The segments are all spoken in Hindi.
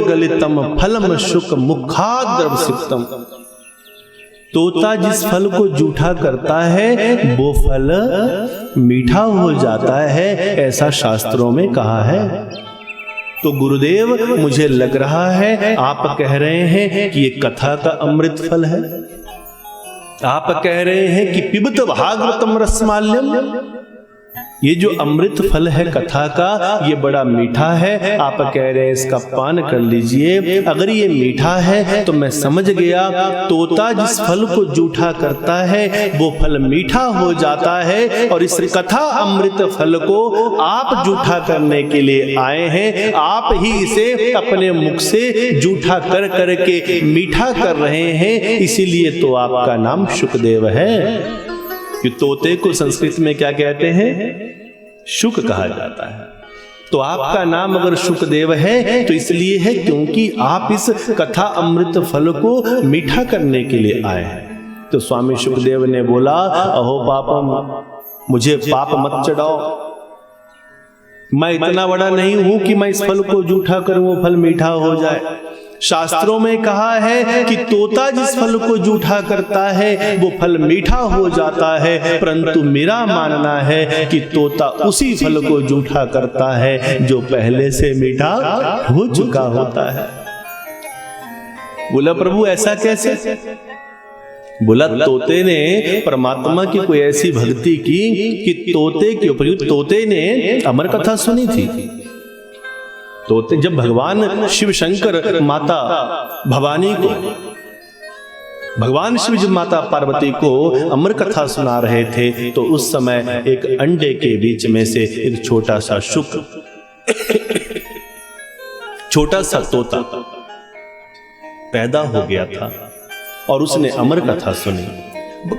गलितम फलम शुक मुखाद्रवसिक्तम। तोता जिस फल को जूठा करता है वो फल मीठा हो जाता है, ऐसा शास्त्रों में कहा है। तो गुरुदेव मुझे लग रहा है आप कह रहे हैं कि ये कथा का अमृत फल है, आप कह रहे हैं कि पिबत भागवतम रसमाल्यम, ये जो अमृत फल है कथा का ये बड़ा मीठा है, आप कह रहे हैं इसका पान कर लीजिए। अगर ये मीठा है तो मैं समझ गया तोता जिस फल को जूठा करता है वो फल मीठा हो जाता है, और इस कथा अमृत फल को आप जूठा करने के लिए आए हैं, आप ही इसे अपने मुख से जूठा कर करके मीठा कर रहे हैं, इसीलिए तो आपका नाम शुकदेव है। कि तोते को संस्कृत में क्या कहते हैं? शुक कहा जाता है। तो आपका नाम अगर शुकदेव है तो इसलिए है क्योंकि आप इस कथा अमृत फल को मीठा करने के लिए आए हैं। तो स्वामी शुकदेव ने बोला, अहो पापम, मुझे पाप मत चढ़ाओ, मैं इतना बड़ा नहीं हूं कि मैं इस फल को जूठा करूं वो फल मीठा हो जाए। शास्त्रों में कहा है कि तोता जिस फल को जूठा करता है वो फल मीठा हो जाता है, परंतु मेरा मानना है कि तोता उसी फल को जूठा करता है जो पहले से मीठा हो चुका होता है। बोला प्रभु ऐसा कैसे? बोला तोते ने परमात्मा की कोई ऐसी भक्ति की कि तोते के उपयुक्त तोते ने अमर कथा सुनी थी। तोते जब भगवान शिव शंकर माता भवानी को, भगवान शिव जब माता पार्वती को अमर कथा सुना रहे थे तो उस समय एक अंडे के बीच में से एक छोटा सा शुक, छोटा सा तोता पैदा हो गया था और उसने अमर कथा सुनी।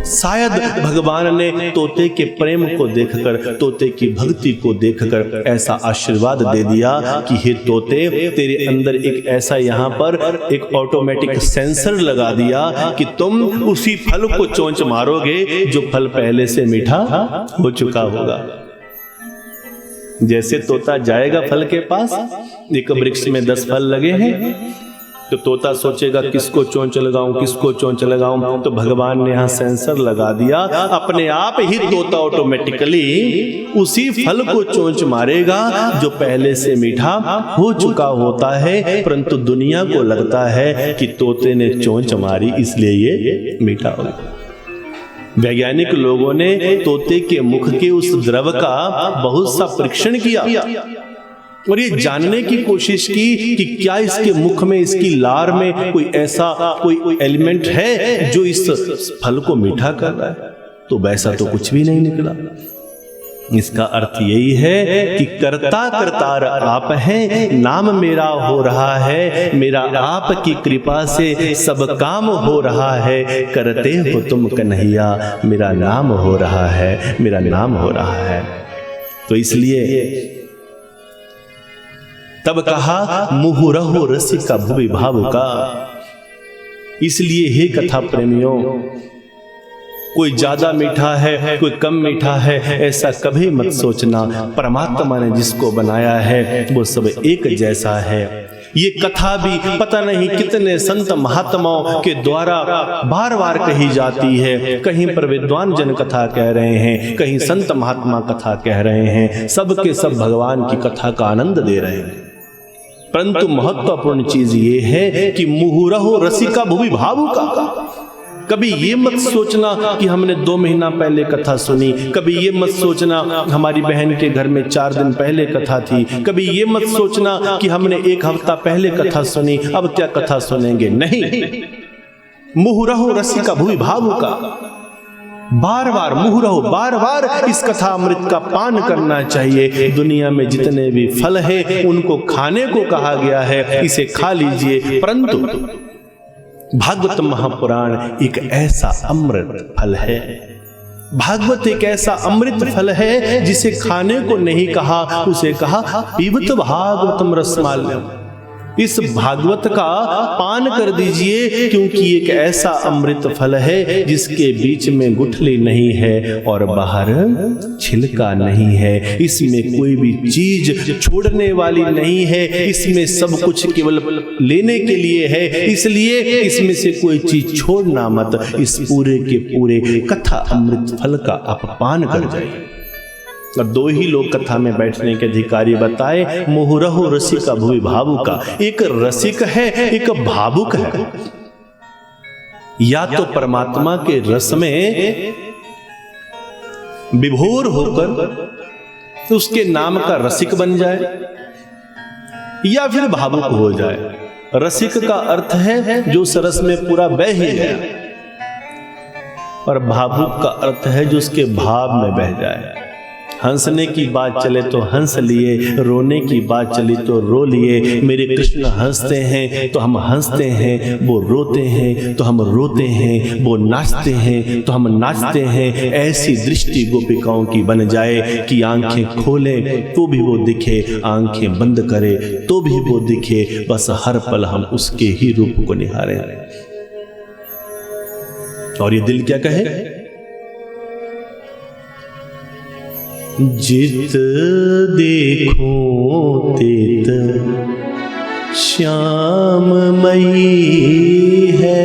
शायद भगवान ने तोते के प्रेम को देखकर, तोते की भक्ति को देखकर ऐसा आशीर्वाद दे दिया कि हे तोते, तेरे अंदर एक ऐसा यहाँ पर एक ऑटोमेटिक सेंसर लगा दिया कि तुम उसी फल को चोंच मारोगे जो फल पहले से मीठा हो चुका होगा। जैसे तोता जाएगा फल के पास, एक वृक्ष में 10 फल लगे हैं, तो तोता सोचेगा किसको चोंच लगाऊं, किसको चोंच लगाऊं। तो भगवान ने यहाँ सेंसर लगा दिया, अपने आप ही तोता ऑटोमेटिकली उसी फल को चोंच मारेगा जो पहले से मीठा हो चुका होता है, परंतु दुनिया को लगता है कि तोते ने चोंच मारी इसलिए ये मीठा हो गया। वैज्ञानिक लोगों ने तोते के मुख के उस द्रव का बहुत सा परीक्षण किया और ये जानने की कोशिश की कि क्या इसके मुख में, इसकी लार में कोई ऐसा कोई एलिमेंट है जो इस फल को मीठा कर रहा है। तो वैसा तो कुछ भी नहीं निकला। इसका अर्थ यही है कि करता करतार आप हैं, नाम मेरा हो रहा है, मेरा आपकी कृपा से सब काम हो रहा है, करते हो तुम कन्हैया, मेरा नाम हो रहा है, मेरा नाम हो रहा है। तो इसलिए तब कहा मुहुरहो रसिका भुवि भावुका। इसलिए हे कथा प्रेमियों, कोई ज्यादा मीठा है कोई कम मीठा है ऐसा कभी मत सोचना। परमात्मा ने जिसको बनाया है वो सब एक जैसा है। ये कथा भी पता नहीं कितने संत महात्माओं के द्वारा बार बार कही जाती है। कहीं पर विद्वान जन कथा कह रहे हैं, कहीं संत महात्मा कथा कह रहे हैं, सब के सब भगवान की कथा का आनंद ले रहे हैं। परंतु महत्वपूर्ण चीज ये है कि मुहुरहो रसिका भुवि भावुका। कभी ये मत सोचना कि हमने 2 महीना पहले कथा सुनी, कभी ये मत सोचना हमारी बहन के घर में 4 दिन पहले कथा थी, कभी ये मत सोचना कि हमने 1 हफ्ता पहले कथा सुनी, अब क्या कथा सुनेंगे। नहीं, मुहुरहो रसिका भुवि भावुका। बार बार मुहुरहो, बार बार इस कथा अमृत का पान करना चाहिए। दुनिया में जितने भी फल है उनको खाने को कहा गया है, इसे खा लीजिए। परंतु भागवत महापुराण एक ऐसा अमृत फल है, भागवत एक ऐसा अमृत फल है जिसे खाने को नहीं कहा, उसे कहा पीबत भागवतम रसमाल्यम। इस भागवत का पान कर दीजिए, क्योंकि एक ऐसा अमृत फल है जिसके बीच में गुठली नहीं है और बाहर छिलका नहीं है। इसमें कोई भी चीज छोड़ने वाली नहीं है, इसमें सब कुछ केवल लेने के लिए है, इसलिए इसमें से कोई चीज छोड़ना मत। इस पूरे के पूरे कथा अमृत फल का आप पान कर जाइए। और दो ही लोग कथा में बैठने के अधिकारी बताए, मुहुरहु रसिका भुवि भावुका। एक रसिक है, एक भावुक है। या तो परमात्मा के रस में विभोर होकर उसके नाम का रसिक बन जाए, या फिर भावुक हो जाए। रसिक का अर्थ है जो सरस में पूरा बह ही गया, और भावुक का अर्थ है जो उसके भाव में बह जाए। हंसने की बात चले तो हंस लिए, रोने की बात चली तो रो लिए। मेरे कृष्ण हंसते हैं तो हम हंसते हैं, वो रोते हैं तो हम रोते हैं, वो नाचते हैं तो हम नाचते हैं। ऐसी दृष्टि गोपिकाओं की बन जाए कि आंखें खोले तो भी वो दिखे, आंखें बंद करे तो भी वो दिखे। बस हर पल हम उसके ही रूप को निहारें। और ये दिल क्या कहे? जित देखो तित श्याममयी है,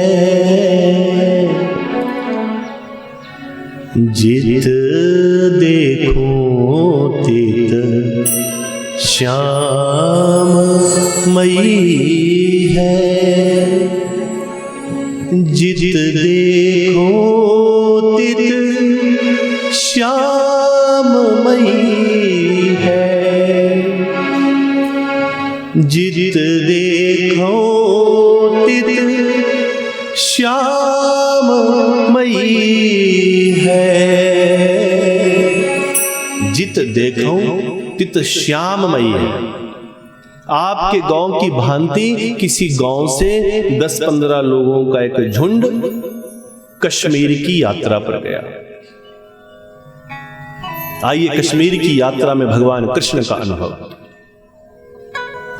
जित देखो तित श्याममयी है, जित देखो तित श्याममयी है, जित देखो तित श्याममयी है। जित देखो तित श्याममयी है। आपके गांव की भांति किसी गांव से 10-15 लोगों का एक झुंड कश्मीर की यात्रा पर गया। आइए कश्मीर की यात्रा में भगवान कृष्ण का अनुभव।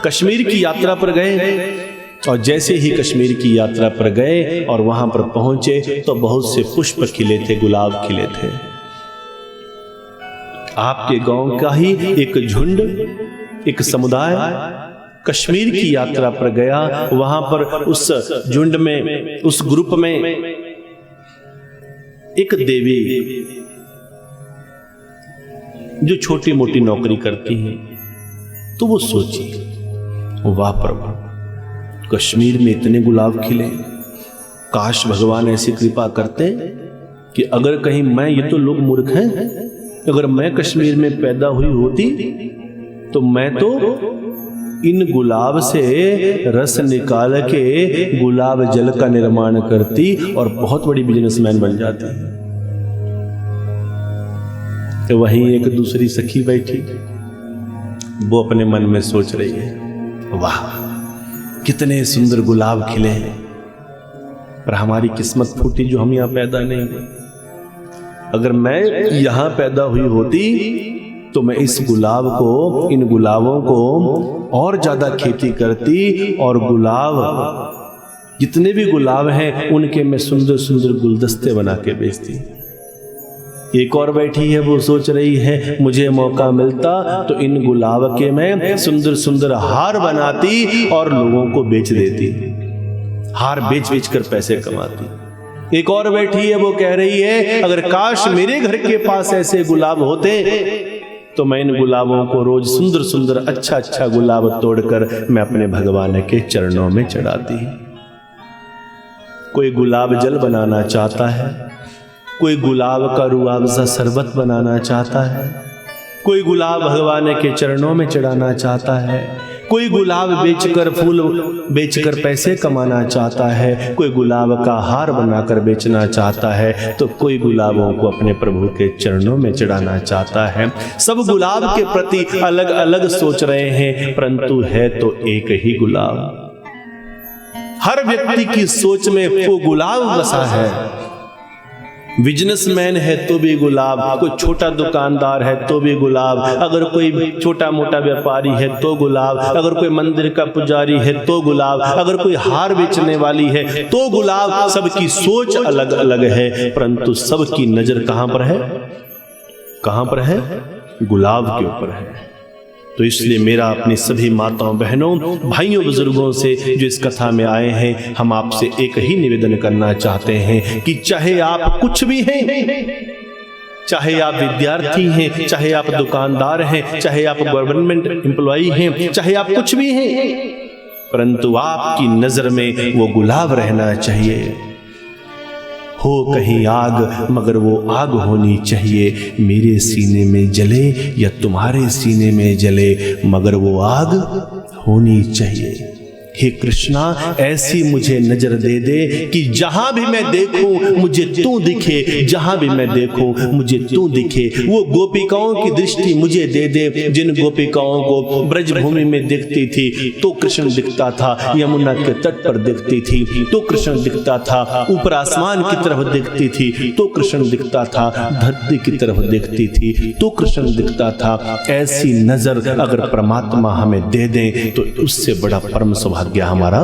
कश्मीर की यात्रा पर गए, और जैसे ही कश्मीर की यात्रा पर गए और वहां पर पहुंचे तो बहुत से पुष्प खिले थे, गुलाब खिले थे। आपके गांव का ही एक झुंड, एक समुदाय कश्मीर की यात्रा पर गया। वहां पर उस झुंड में, उस ग्रुप में एक देवी जो छोटी मोटी नौकरी करती हैं, तो वो सोची, वाह प्रभु, कश्मीर में इतने गुलाब खिले, काश भगवान ऐसी कृपा करते कि अगर कहीं मैं, ये तो लोग मूर्ख हैं, अगर मैं कश्मीर में पैदा हुई होती तो मैं तो इन गुलाब से रस निकाल के गुलाब जल का निर्माण करती और बहुत बड़ी बिजनेसमैन बन जाती। तो वहीं एक दूसरी सखी बैठी, वो अपने मन में सोच रही है, वाह कितने सुंदर गुलाब खिले हैं, पर हमारी किस्मत फूटी जो हम यहां पैदा नहीं हुए। अगर मैं यहां पैदा हुई होती तो मैं इस गुलाब को, इन गुलाबों को और ज्यादा खेती करती, और गुलाब, जितने भी गुलाब हैं उनके मैं सुंदर सुंदर गुलदस्ते बना के बेचती। एक और बैठी है, वो सोच रही है, मुझे मौका मिलता तो इन गुलाब के मैं सुंदर सुंदर हार बनाती और लोगों को बेच देती, हार बेच बेच कर पैसे कमाती। एक और बैठी है, वो कह रही है, अगर काश मेरे घर के पास ऐसे गुलाब होते तो मैं इन गुलाबों को रोज सुंदर सुंदर अच्छा अच्छा गुलाब तोड़कर मैं अपने भगवान के चरणों में चढ़ाती। कोई गुलाब जल बनाना चाहता है, कोई गुलाब का रूआबजा शरबत बनाना चाहता है, कोई गुलाब भगवान के चरणों में चढ़ाना चाहता है, कोई गुलाब बेचकर, फूल बेचकर पैसे कमाना चाहता है, कोई गुलाब का हार बनाकर बेचना चाहता है, तो कोई गुलाबों को अपने प्रभु के चरणों में चढ़ाना चाहता है। सब गुलाब के प्रति अलग अलग सोच रहे हैं, परंतु है तो एक ही गुलाब। हर व्यक्ति की सोच में वो गुलाब बसा है। बिजनेसमैन है तो भी गुलाब, कोई छोटा दुकानदार है तो भी गुलाब, अगर कोई छोटा मोटा व्यापारी है तो गुलाब, अगर कोई मंदिर का पुजारी है तो गुलाब, अगर कोई हार बेचने वाली है तो गुलाब। सबकी सोच अलग अलग है, परंतु सबकी नजर कहां पर है? कहां पर है? गुलाब के ऊपर है। तो इसलिए मेरा अपनी सभी माताओं बहनों भाइयों बुजुर्गों से जो इस कथा में आए हैं, हम आपसे एक ही निवेदन करना चाहते हैं कि चाहे आप कुछ भी हैं, चाहे आप विद्यार्थी हैं, चाहे आप दुकानदार हैं, चाहे आप गवर्नमेंट एम्प्लॉई हैं, चाहे आप कुछ भी हैं, परंतु आपकी नजर में वो गुलाब रहना चाहिए। हो कहीं आग मगर वो आग होनी चाहिए, मेरे सीने में जले या तुम्हारे सीने में जले मगर वो आग होनी चाहिए। हे कृष्णा, ऐसी मुझे नजर दे दे कि जहां भी मैं देखूं मुझे तू दिखे, जहां भी मैं देखूं मुझे तू दिखे। वो गोपिकाओं की दृष्टि मुझे दे दे, जिन गोपिकाओं को ब्रजभूमि में दिखती थी तो कृष्ण दिखता था, यमुना के तट पर दिखती थी तो कृष्ण दिखता था, ऊपर आसमान की तरफ दिखती थी तो कृष्ण दिखता था, धरती की तरफ दिखती थी तो कृष्ण दिखता था। ऐसी नजर अगर परमात्मा हमें दे दें तो उससे बड़ा परम सौभाग्य हमारा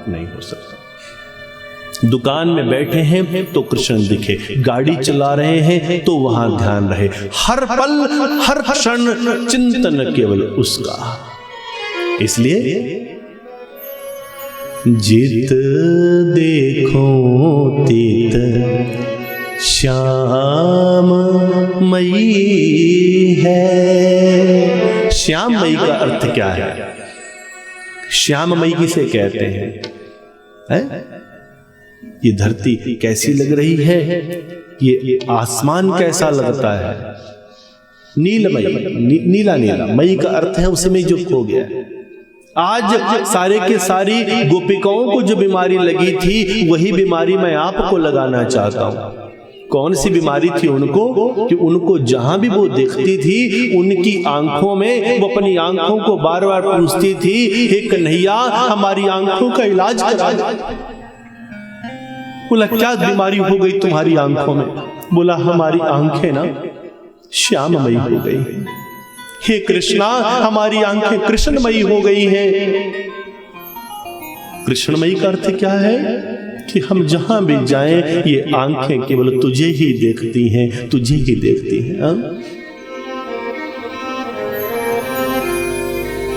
नहीं हो सकता। दुकान में बैठे हैं तो कृष्ण दिखे, गाड़ी चला रहे हैं तो वहां ध्यान रहे, हर पल हर क्षण चिंतन केवल उसका। इसलिए जित देखो तित श्याम मई है। श्याम मई का अर्थ क्या है? श्याममयी किसे कहते हैं? ये धरती कैसी लग रही है, ये आसमान कैसा लगता है? नीलमयी, नीला नीला, मई का अर्थ है उसमें जो खो गया। आज सारे के सारी गोपिकाओं को जो बीमारी लगी थी वही बीमारी मैं आपको लगाना चाहता हूं। कौन सी बीमारी थी उनको? कि उनको जहां भी वो देखती थी उनकी आंखों में, वो अपनी आंखों को बार बार पूछती थी, हे कन्हैया हमारी आंखों का इलाज करा। बोला क्या बीमारी हो गई तुम्हारी आंखों में? बोला हमारी आंखें ना श्याममयी हो गई। हे कृष्णा, हमारी आंखें कृष्णमयी हो गई हैं। कृष्णमयी का अर्थ क्या है? कि हम जहां भी जाएं ये आंखें केवल तुझे ही देखती हैं, तुझे ही देखती हैं।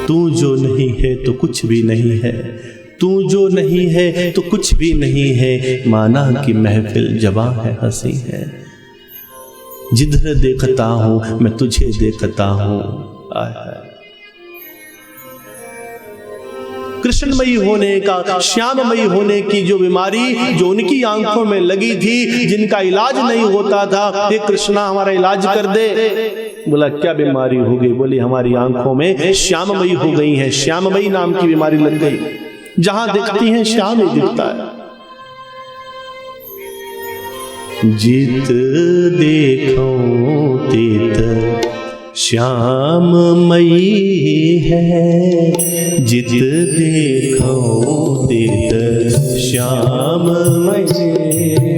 तू जो नहीं है तो कुछ भी नहीं है, तू जो नहीं है तो कुछ भी नहीं है, माना कि महफिल जवां है, हंसी है। जिधर देखता हूं मैं तुझे देखता हूं। कृष्णमयी होने का, श्याममयी होने की जो बीमारी जो उनकी आंखों में लगी थी, जिनका इलाज नहीं होता था, हे कृष्णा हमारा इलाज कर दे। बोला क्या बीमारी हो गई? बोली हमारी आंखों में श्याममयी हो गई है, श्याममयी नाम की बीमारी लग गई, जहां देखती हैं श्याम ही दिखता है। जित देखो तित श्याममयी है, जित देखो तित श्याममयी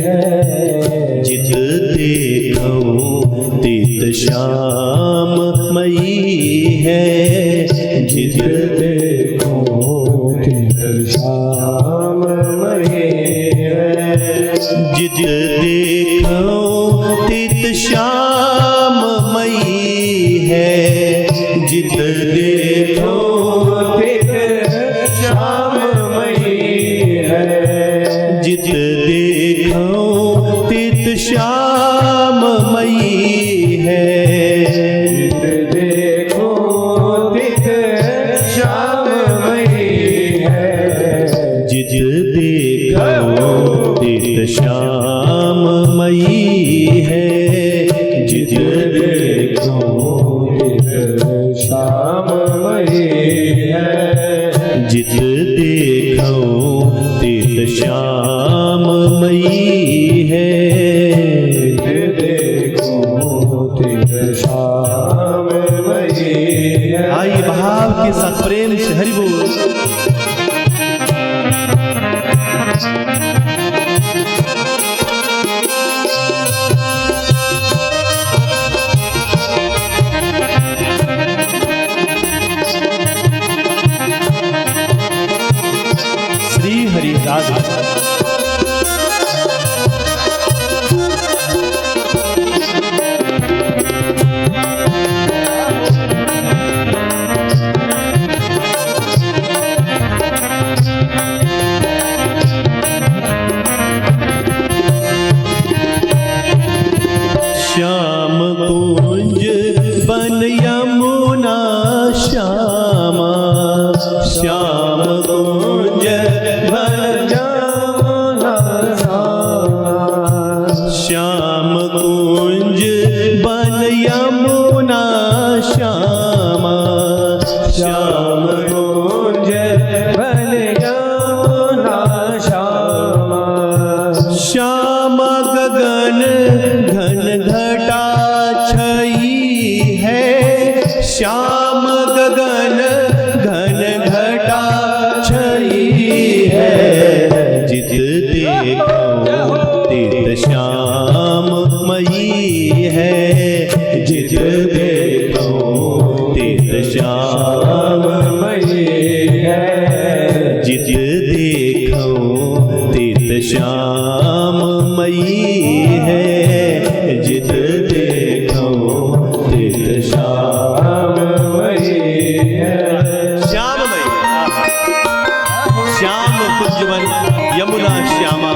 है, जित देखो तित श्याममयी है, जित देखो तित श्याममयी है, जित देखो तित श्याममयी है, जित देखो तित श्याममयी है, जित देखो तित श्याममयी है, जित देखो तित श्याममयी है, जित देखो तित श्याममयी है, जित देखो श्याममयी है, जित देखो तित श्याममयी है, जित देखो तित श्याममयी है। आइए भाव के साथ प्रेम से हरि बोल। राधे। श्याम कुंज बन यमुना श्यामा, श्याम कुंज बन यमुना श्याम कुंज बन यमुना श्यामा, श्याम कुंज बन यमुना श्यामा, श्याम गगन घन घटा छई है, श्याम गगन घन घटा छई है, जित देखो तित श्याम मई है, जित देखो तित श्याम मई है, जित देखो तित श्याम मई है, जित देखो तित श्याम मई है। श्याममयी श्याम कुंजवन यमुना श्यामा,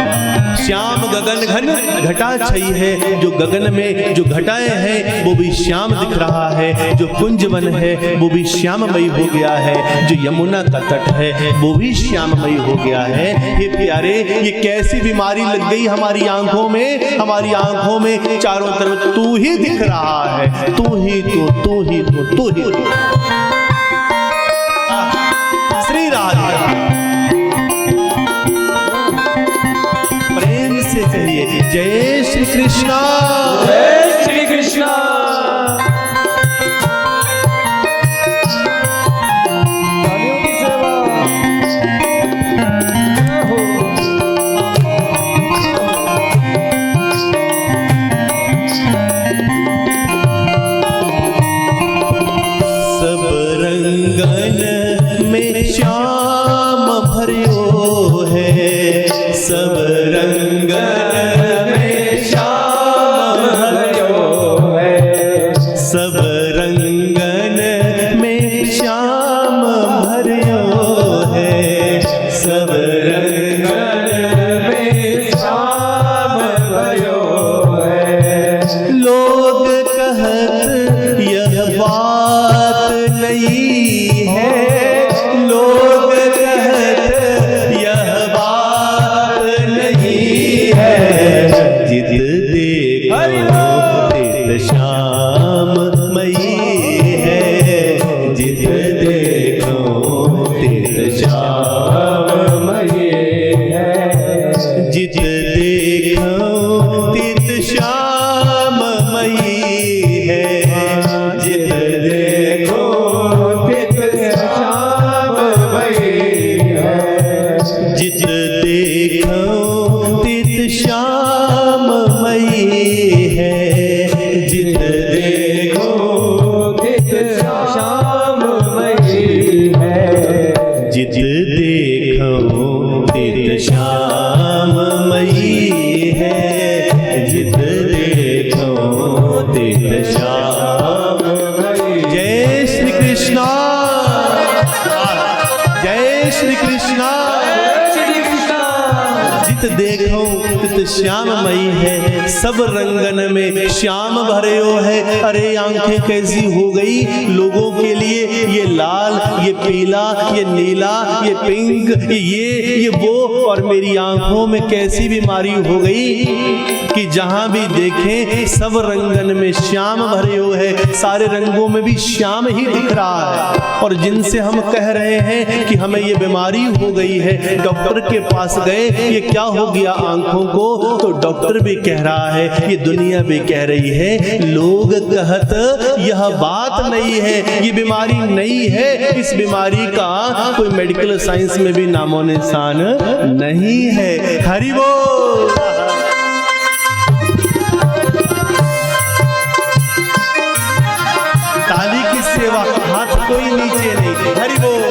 श्याम गगन घन घटा छई है, जो गगन में जो घटाएं हैं वो भी श्याम दिख रहा है, जो कुंजवन है वो भी श्याममयी हो गया है, जो यमुना का तट है वो भी श्याममयी हो गया है। ये प्यारे, ये कैसी बीमारी लग गई हमारी आंखों में, हमारी आंखों में चारों तरफ तू ही दिख रहा है, तू ही तो, तू ही तो, तू ही तो। श्री राधे प्रेम से कहिए जय श्री कृष्णा, जय श्री कृष्णा। तालियों की सेवा। सब रंगन में श्याम भरियो है, सब रंगन में श्याम भरियो है, सब रंगन में श्याम भरियो है, सब रंगन में श्याम भरियो है। लोग कहत यह बात नहीं है, लोग कहत यह बात नहीं है, जित देखो तित श्याम मई है, जित देखो तित श्याम मई है, जित देखो तित श्याम मई है, जित देखो तित श्याम मई है, जित देखो तित श्याम मई है, जित देखो तित श्याम मई है, जित देखो तित श्याम मई है, जित देखो तित श्याम मई। जय श्री कृष्णा, जय श्री कृष्णा। जित देखो तित श्याममयी है, सब रंगन में श्याम भरियो है। अरे आंखें कैसी हो गई लोगों के लिए, ये लाल, ये पीला, ये नीला, ये पिंक, ये वो, और मेरी आंखों में कैसी बीमारी हो गई कि जहां भी देखें सब रंगन में श्याम भरियो है, सारे रंगों में भी श्याम ही दिख रहा है। और जिनसे हम कह रहे हैं कि हमें ये बीमारी हो गई है, डॉक्टर के पास गए, ये क्या हो गया आंखों को, तो डॉक्टर भी कह रहा है, ये दुनिया भी कह रही है, लोग कहत यह बात नहीं है, ये बीमारी नहीं है, इस बीमारी का कोई मेडिकल साइंस में भी नामो निशान नहीं है। हरि बोल। ताली की सेवा, हाथ कोई नीचे नहीं। हरि बोल।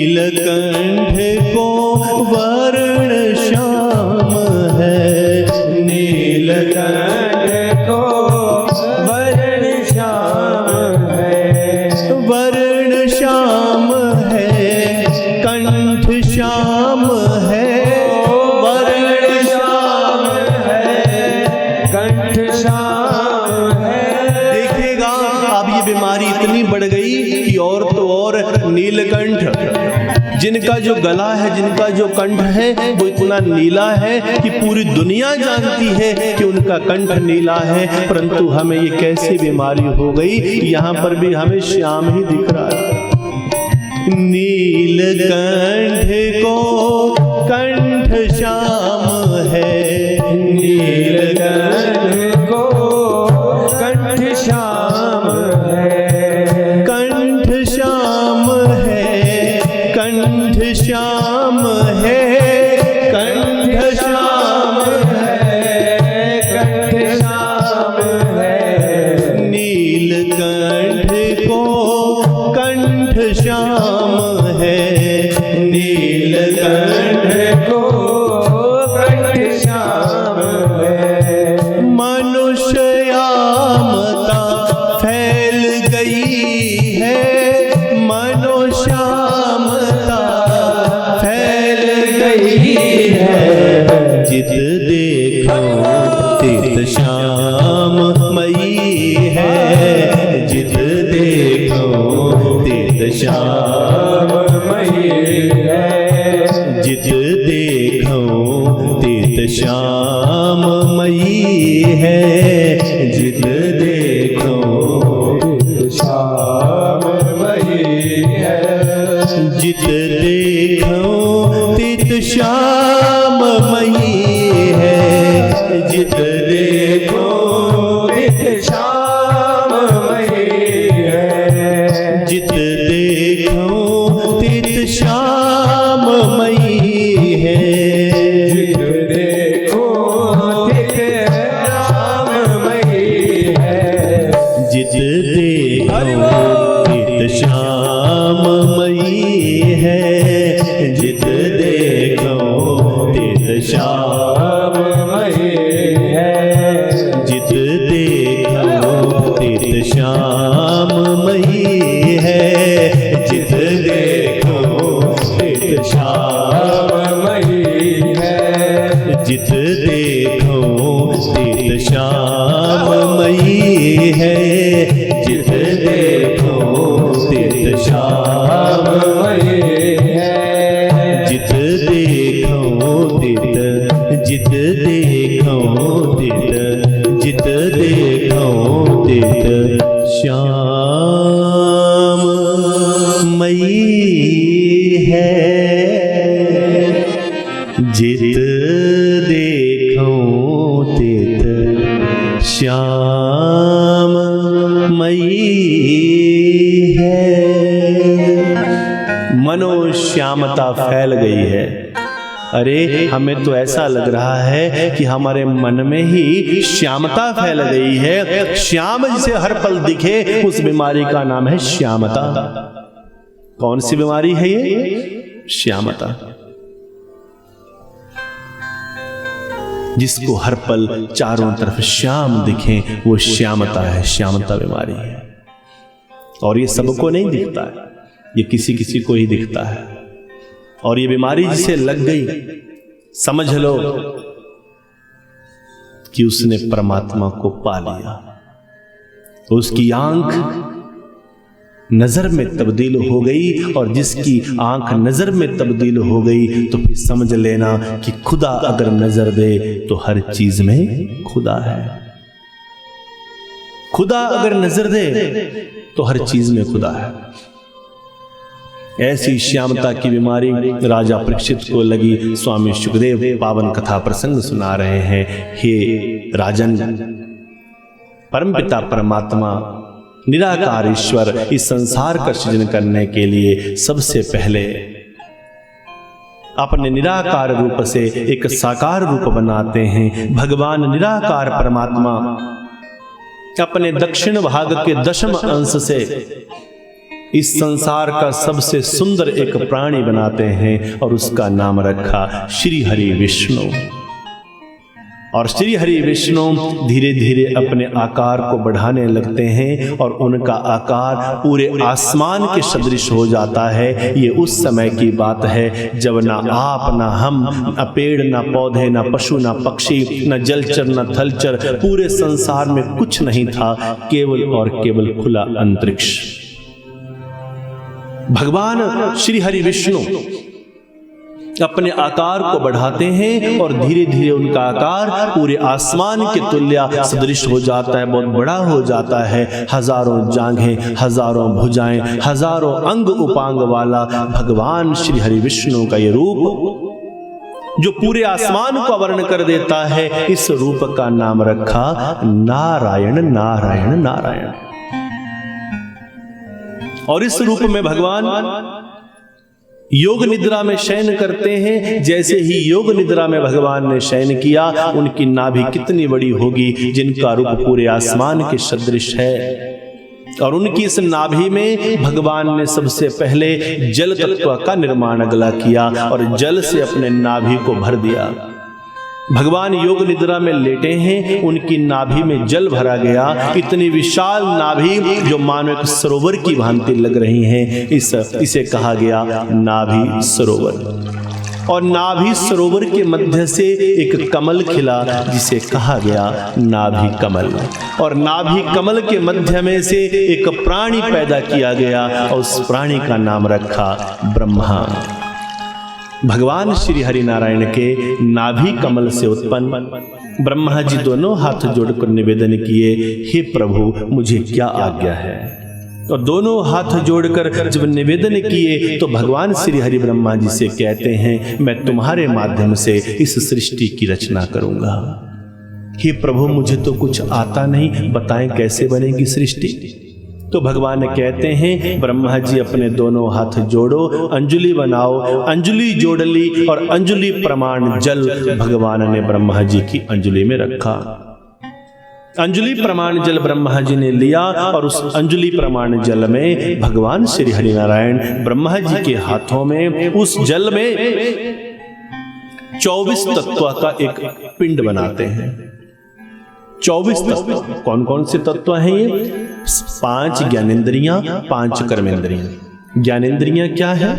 नीलकंठ को वर्ण श्याम है, नीलकंठ को वर्ण श्याम है, वर्ण श्याम है, कंठ श्याम है, वर्ण श्याम है, कंठ श्याम है। देखिएगा अब ये बीमारी इतनी बढ़ गई कि और तो और नीलकंठ, जिनका जो गला है, जिनका जो कंठ है वो इतना नीला है कि पूरी दुनिया जानती है कि उनका कंठ नीला है, परंतु हमें ये कैसी बीमारी हो गई, यहाँ पर भी हमें श्याम ही दिख रहा है। नीलकंठ को कंठ श्याम है, नीलकंठ को कंठ श्याम है, कंठ श्याम है, कंठ श्याम है, कंठ श्याम है, कंठ श्याम है। नीलकंठ को कंठ श्याम है, नीलकंठ को कंठ श्याम है। मनुष्यामता फैल गई है, मनुष्यामता फैल गई है, जित देखो तित श्याम मई है, जित देखो तित श्याम मई है, जित देखो तित श्याम मई है, जित देखो श्याम मई है, जित देखो तित श्याम मई है, जित देखो तित श्याम मई है, जित देखो तित श्याम मई है, जित देखो तित श्याम मई है, जित देखो तित श्याम मई है, जित देखो तित श्याम मई है, जित देखो तित श्याम मई है, जित देखो तित श्याम मई है, जित देखो तित श्याम मई है, जित देखो तित श्याम मई है, जित देखो तित, जित देखो तित, जित देखो तित श्याम मई है, जित देखो तित श्याम मई है। मनोश्यामता फैल गई है। अरे हमें तो ऐसा लग रहा है कि हमारे मन में ही श्यामता फैल गई है। श्याम जिसे हर पल दिखे उस बीमारी का नाम है श्यामता। कौन सी बीमारी है ये? श्यामता। जिसको हर पल चारों तरफ श्याम दिखे वो श्यामता है, श्यामता बीमारी है। और ये सबको नहीं दिखता है, ये किसी किसी को ही दिखता है। और ये बीमारी जिसे लग गई, समझ लो कि उसने परमात्मा को पा लिया। उसकी आंख नजर में तब्दील हो गई, और जिसकी आंख नजर में तब्दील हो गई तो फिर समझ लेना कि खुदा अगर नजर दे तो हर चीज में खुदा है। खुदा अगर नजर दे तो हर चीज में खुदा है। ऐसी श्यामता की बीमारी राजा परीक्षित को लगी। स्वामी शुकदेव पावन कथा प्रसंग सुना रहे हैं। हे राजन, परमपिता परमात्मा निराकार ईश्वर इस संसार का सृजन करने के लिए सबसे पहले अपने निराकार रूप से एक साकार रूप बनाते हैं। भगवान निराकार परमात्मा अपने दक्षिण भाग के 10वें अंश से इस संसार का सबसे सुंदर एक प्राणी बनाते हैं और उसका नाम रखा श्री हरि विष्णु। और श्री हरि विष्णु धीरे धीरे अपने आकार को बढ़ाने लगते हैं और उनका आकार पूरे आसमान के सदृश हो जाता है। ये उस समय की बात है जब ना आप ना हम, ना पेड़ ना पौधे, ना पशु ना पक्षी, न जलचर न थलचर, पूरे संसार में कुछ नहीं था, केवल और केवल खुला अंतरिक्ष। भगवान श्री हरि विष्णु अपने आकार को बढ़ाते हैं और धीरे धीरे उनका आकार पूरे आसमान के तुल्य सदृश हो जाता है, बहुत बड़ा हो जाता है। हजारों जांघें, हजारों भुजाएं, हजारों अंग उपांग वाला भगवान श्री हरि विष्णु का ये रूप जो पूरे आसमान को आवरण कर देता है, इस रूप का नाम रखा नारायण नारायण नारायण। और इस रूप में भगवान योग निद्रा में शयन करते हैं। जैसे ही योग निद्रा में भगवान ने शयन किया, उनकी नाभि कितनी बड़ी होगी जिनका रूप पूरे आसमान के सदृश है। और उनकी इस नाभि में भगवान ने सबसे पहले जल तत्व का निर्माण अगला किया और जल से अपने नाभि को भर दिया। भगवान योग निद्रा में लेटे हैं, उनकी नाभि में जल भरा गया। इतनी विशाल नाभि जो मानो एक सरोवर की भांति लग रही हैं, इसे कहा गया नाभि सरोवर। और नाभि सरोवर के मध्य से एक कमल खिला जिसे कहा गया नाभि कमल। और नाभि कमल के मध्य में से एक प्राणी पैदा किया गया और उस प्राणी का नाम रखा ब्रह्मा। भगवान श्री हरि नारायण के नाभि कमल से उत्पन्न ब्रह्मा जी दोनों हाथ जोड़कर निवेदन किए, हे प्रभु मुझे क्या आज्ञा है। और दोनों हाथ जोड़कर जब निवेदन किए तो भगवान श्री हरि ब्रह्मा जी से कहते हैं, मैं तुम्हारे माध्यम से इस सृष्टि की रचना करूंगा। हे प्रभु मुझे तो कुछ आता नहीं, बताएं कैसे बनेगी सृष्टि। तो भगवान कहते हैं, ब्रह्मा जी अपने दोनों हाथ जोड़ो, अंजलि बनाओ। अंजलि जोड़ ली और अंजलि प्रमाण जल भगवान ने ब्रह्मा जी की अंजलि में रखा। अंजलि प्रमाण जल ब्रह्मा जी ने लिया और उस अंजलि प्रमाण जल में भगवान श्री हरि नारायण ब्रह्मा जी के हाथों में उस जल में 24 तत्व का एक पिंड बनाते हैं। 24 तत्व कौन कौन से तत्व हैं ये? 5 ज्ञानेंद्रियां, 5 कर्मेंद्रियां। ज्ञानेंद्रियां क्या है?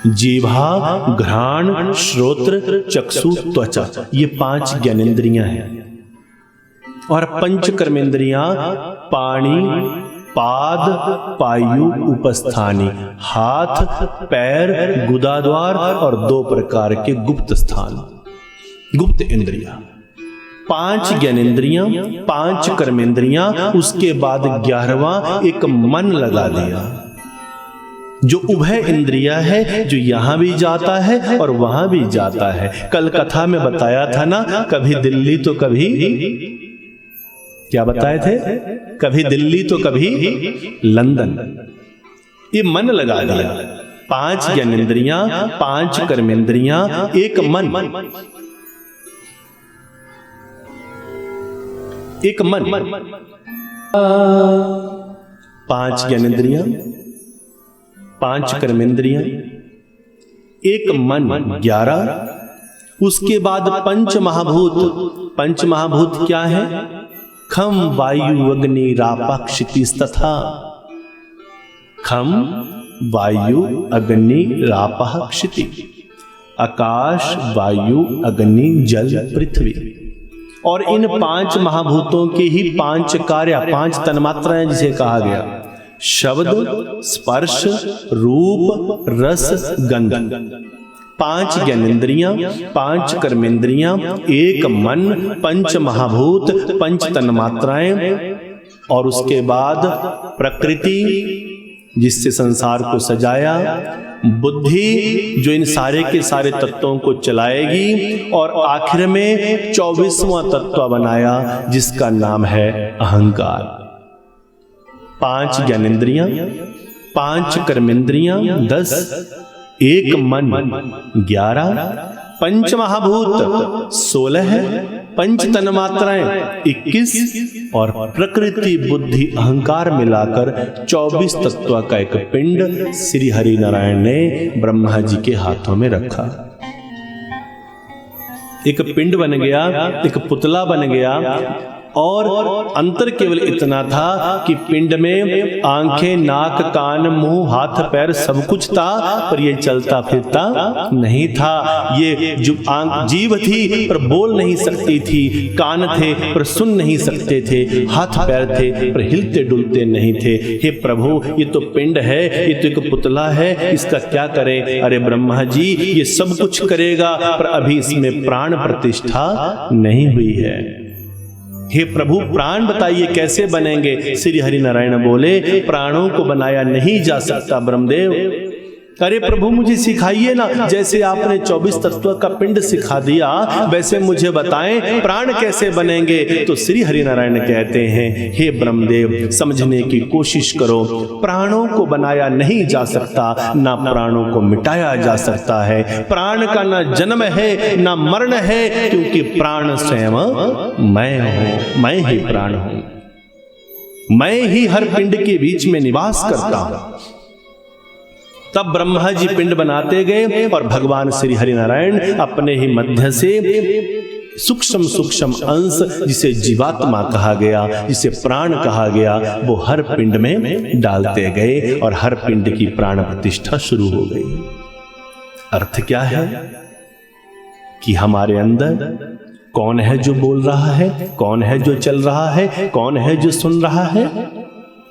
जीवा, घ्राण, श्रोत्र, चक्षु, त्वचा, ये 5 ज्ञानेंद्रियां हैं। और 5 कर्मेंद्रियां पाणी, पाद, पायु, उपस्थानी, हाथ, पैर, गुदाद्वार और 2 प्रकार के गुप्त स्थान, गुप्त इंद्रियां। 5 ज्ञानेंद्रियां, 5 कर्मेंद्रियां, उसके बाद 11वां एक मन लगा दिया जो उभय इंद्रिया है, जो यहां भी जाता है और वहां भी जाता है। कल कथा में बताया था ना, कभी दिल्ली तो कभी क्या बताए थे, कभी दिल्ली तो कभी लंदन। ये मन लगा दिया। 5 ज्ञानेंद्रियां, 5 कर्मेंद्रियां, एक मन, एक मन। 5 ज्ञानेंद्रियां, 5 कर्मेंद्रियां, एक मन, 11। उसके बाद 5 महाभूत। 5 महाभूत क्या है? खम, वायु, अग्नि, रापः, क्षितिस्तथा। खम, वायु, अग्नि, रापः, क्षिति। आकाश, वायु, अग्नि, जल, पृथ्वी। और इन 5 महाभूतों के ही 5 कार्य, 5 तन्मात्राएं जिसे कहा गया, शब्द, स्पर्श, रूप, रस, गंध। 5 ज्ञानेंद्रियां, 5 कर्मेंद्रियां, एक मन, 5 महाभूत, 5 तन्मात्राएं। और उसके बाद प्रकृति जिससे संसार को सजाया, बुद्धि जो इन सारे के सारे तत्वों को चलाएगी, और आखिर में 24वां तत्व बनाया जिसका नाम है अहंकार। 5 ज्ञानेंद्रियां, 5 कर्मेंद्रियां, 10, एक मन, 11, 5 महाभूत, 16, पंच तन्मात्राएं 21 और प्रकृति बुद्धि अहंकार मिलाकर 24 तत्व का एक पिंड श्री हरि नारायण ने ब्रह्मा जी के हाथों में रखा। एक पिंड बन गया, एक पुतला बन गया और अंतर केवल इतना था कि पिंड में आंखें, नाक, कान, मुंह, हाथ, पैर सब कुछ था, पर ये चलता फिरता नहीं था। ये जो जीभ थी पर बोल नहीं सकती थी, कान थे पर सुन नहीं सकते थे, हाथ पैर थे पर हिलते डुलते नहीं थे। हे प्रभु, ये तो पिंड है, ये तो एक पुतला है, इसका क्या करें? अरे ब्रह्मा जी, ये सब कुछ करेगा पर अभी इसमें प्राण प्रतिष्ठा नहीं हुई है। हे प्रभु, प्राण बताइए कैसे बनेंगे? श्री हरि नारायण बोले, प्राणों को बनाया नहीं जा सकता ब्रह्मदेव। अरे प्रभु, मुझे सिखाइए ना, जैसे आपने 24 तत्व का पिंड सिखा दिया वैसे मुझे बताएं प्राण कैसे बनेंगे। तो श्री हरि नारायण कहते हैं, हे ब्रह्मदेव, समझने की कोशिश करो। प्राणों को बनाया नहीं जा सकता, ना प्राणों को मिटाया जा सकता है। प्राण का ना जन्म है ना मरण है, क्योंकि प्राण स्वयं मैं हूं, मैं ही प्राण हूं, मैं ही हर पिंड के बीच में निवास करता हूं। तब ब्रह्मा जी पिंड बनाते गए और भगवान श्री हरि नारायण अपने ही मध्य से सूक्ष्म सूक्ष्म अंश, जिसे जीवात्मा कहा गया, जिसे प्राण कहा गया, वो हर पिंड में डालते गए और हर पिंड की प्राण प्रतिष्ठा शुरू हो गई। अर्थ क्या है कि हमारे अंदर कौन है जो बोल रहा है, कौन है जो चल रहा है, कौन है जो सुन रहा है।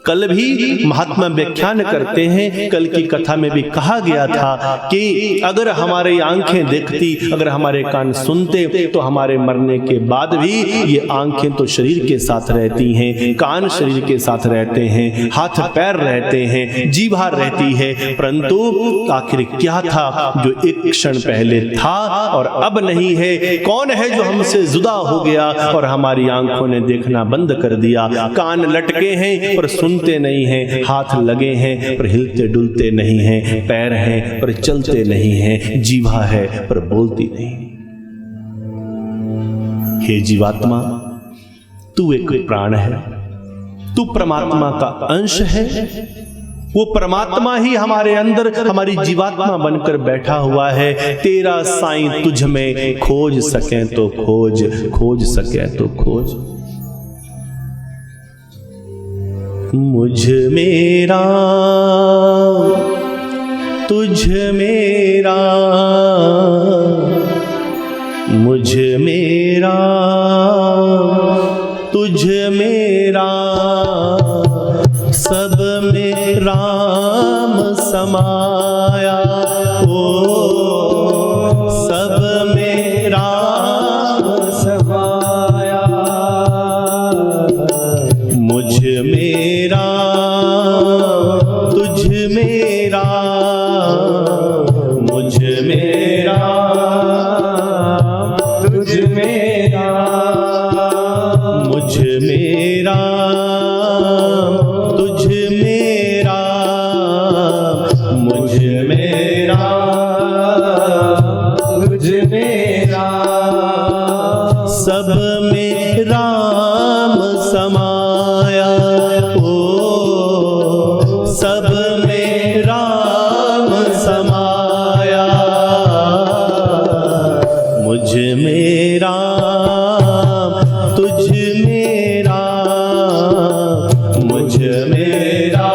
कल भी महात्मा व्याख्यान करते हैं, कल की कथा में भी कहा गया था कि अगर हमारी आंखें देखती, अगर हमारे कान सुनते, तो हमारे मरने के बाद भी ये आंखें तो शरीर के साथ रहती हैं, कान शरीर के साथ रहते हैं, हाथ पैर रहते हैं, जीभा रहती है, परंतु आखिर क्या था जो एक क्षण पहले था और अब नहीं है? कौन है जो हमसे जुदा हो गया और हमारी आंखों ने देखना बंद कर दिया? कान लटके हैं पर सुनते नहीं हैं, हाथ लगे हैं पर हिलते डुलते नहीं हैं, पैर हैं पर चलते नहीं हैं, जीभा है पर बोलती नहीं। हे जीवात्मा, तू एक प्राण है, तू परमात्मा का अंश है। वो परमात्मा ही हमारे अंदर हमारी जीवात्मा बनकर बैठा हुआ है। तेरा साईं तुझ में खोज सके तो खोज, खोज सके तो खोज। मुझ मेरा तुझ मेरा, मुझ मेरा तुझ मेरा, सब में राम समाया। ओ सब में राम समाया। मुझ मेरा तुझ मेरा, मुझ मेरा तुझ मेरा, मुझ मेरा तुझ मेरा, मुझ मेरा तुझ मेरा, सब में राम समाया। ओ सब में राम समाया। मुझ मेरा तुझ मेरा, मुझ मेरा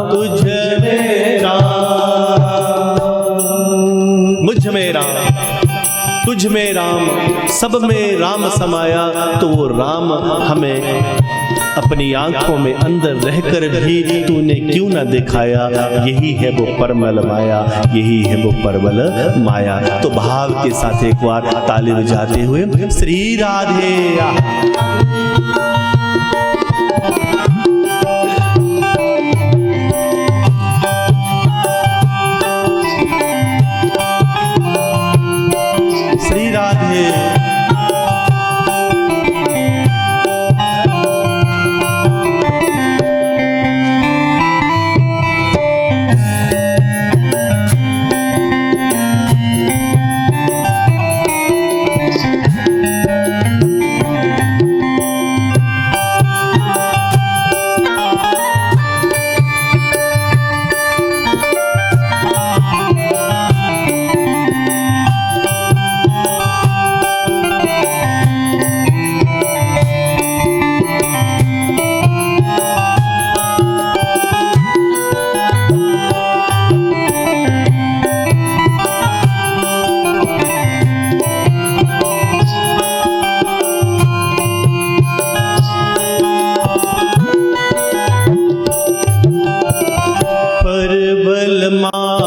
तुझ मेरा, मुझ मेरा तुझ में राम, सब में राम समाया। तो वो राम हमें अपनी आंखों में अंदर रहकर भी तूने क्यों ना दिखाया? यही है वो परमल माया, यही है वो परमल माया। तो भाव के साथ एक बार ताली बजाते हुए श्री राधे। श्री राधे।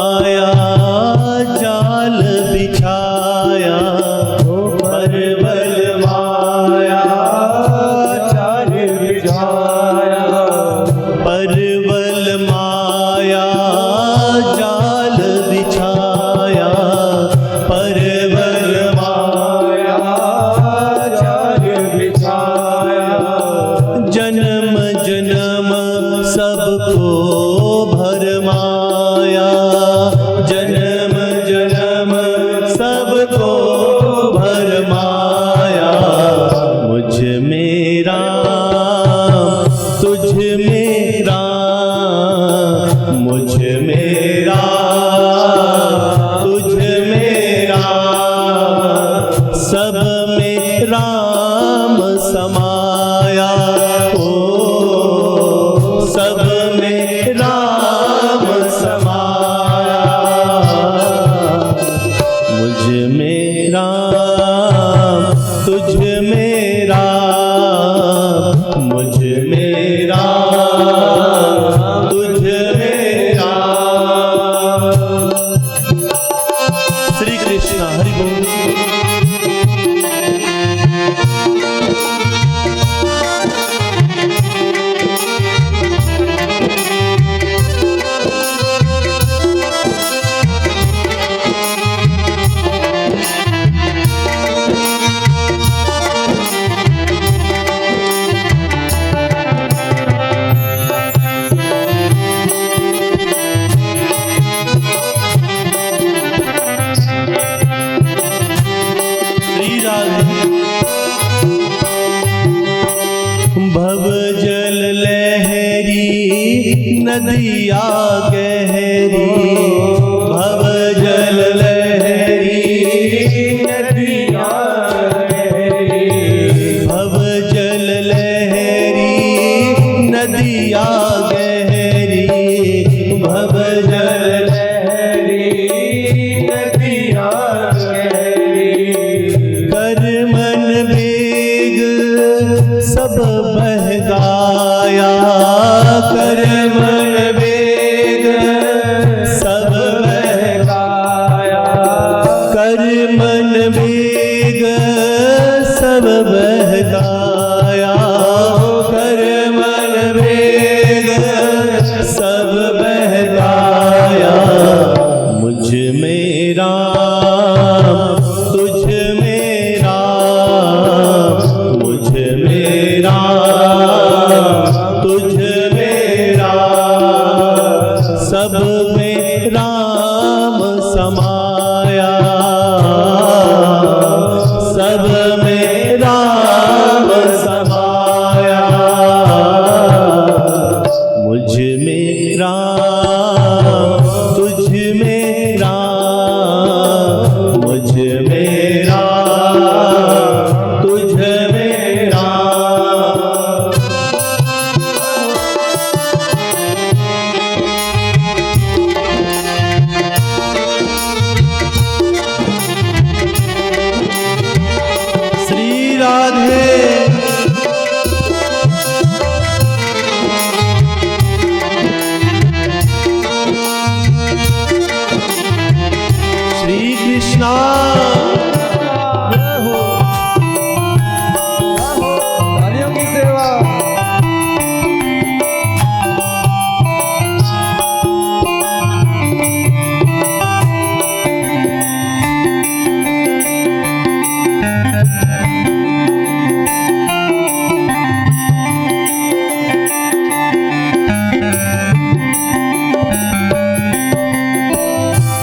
माया जाल बिछाया, परवल माया जाल बिछाया, परवल माया जाल बिछाया, परवल माया जाल बिछाया, जन्म जन्म सबको भरमाया, जन्म जन्म सबको भरमाया, मुझ में राम तुझ में राम, मुझ में राम तुझ में राम, सब में राम समाया, ओ सब में राम समाया, मुझ में राम तुझ में राम, मुझ में राम तुझ में राम। श्री कृष्ण हरि बोल। श्री राधे। भव जल लहरी नदिया गहरी, भव जल लहरी नदिया गहरी, भव जल लहरी नदिया गहरी, भव जल लहरी नदिया गहरी, कर मन वेग सब बह गाया, कर मन वेग सब बह गाया, कर मन वेग सब बह गाया, कर मन वेग सब बह गाया, मुझ में राम तुझ में राम, मुझ में राम तुझ में राम, सब में राम समाया, सब में राम समाया, मुझ में राम तुझ में राम, मुझ में राम तुझ में राम। श्री राधे। श्री कृष्णा हरिओम की सेवा।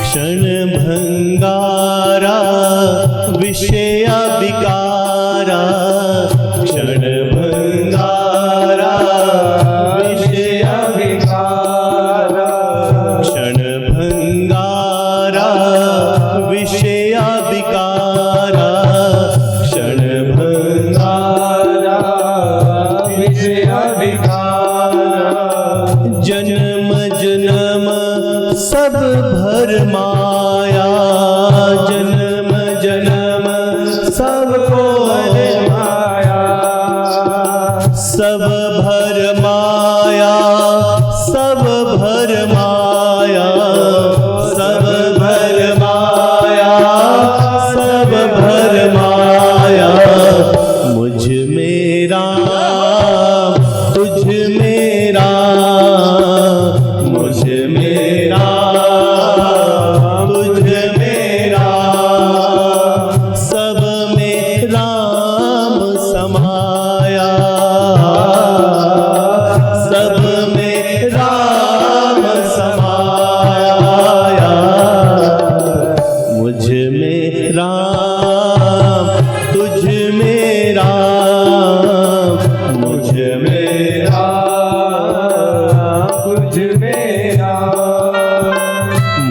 क्षण भंगारा विषय विकारा, क्षण भंगारा विषय विकारा, क्षण भंगारा विषय विकारा, क्षण भंगारा विषय विकारा, जन्म जन्म सब भर माया, जन्म जन्म सबको माया, सब भर माया, सब भर माया,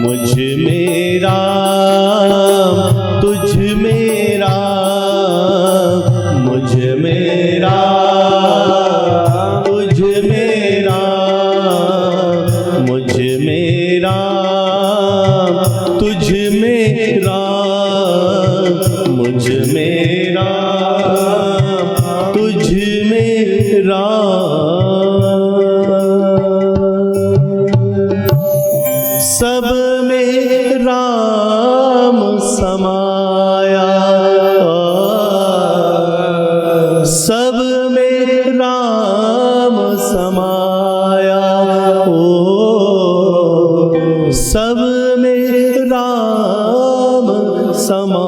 मुझ में राम तुझ में राम, मुझ में राम तुझ में राम, मुझ में राम तुझ में राम, मुझ में राम तुझ में राम। सब में राम समाया, सब में राम समाया, ओ सब में राम समाया।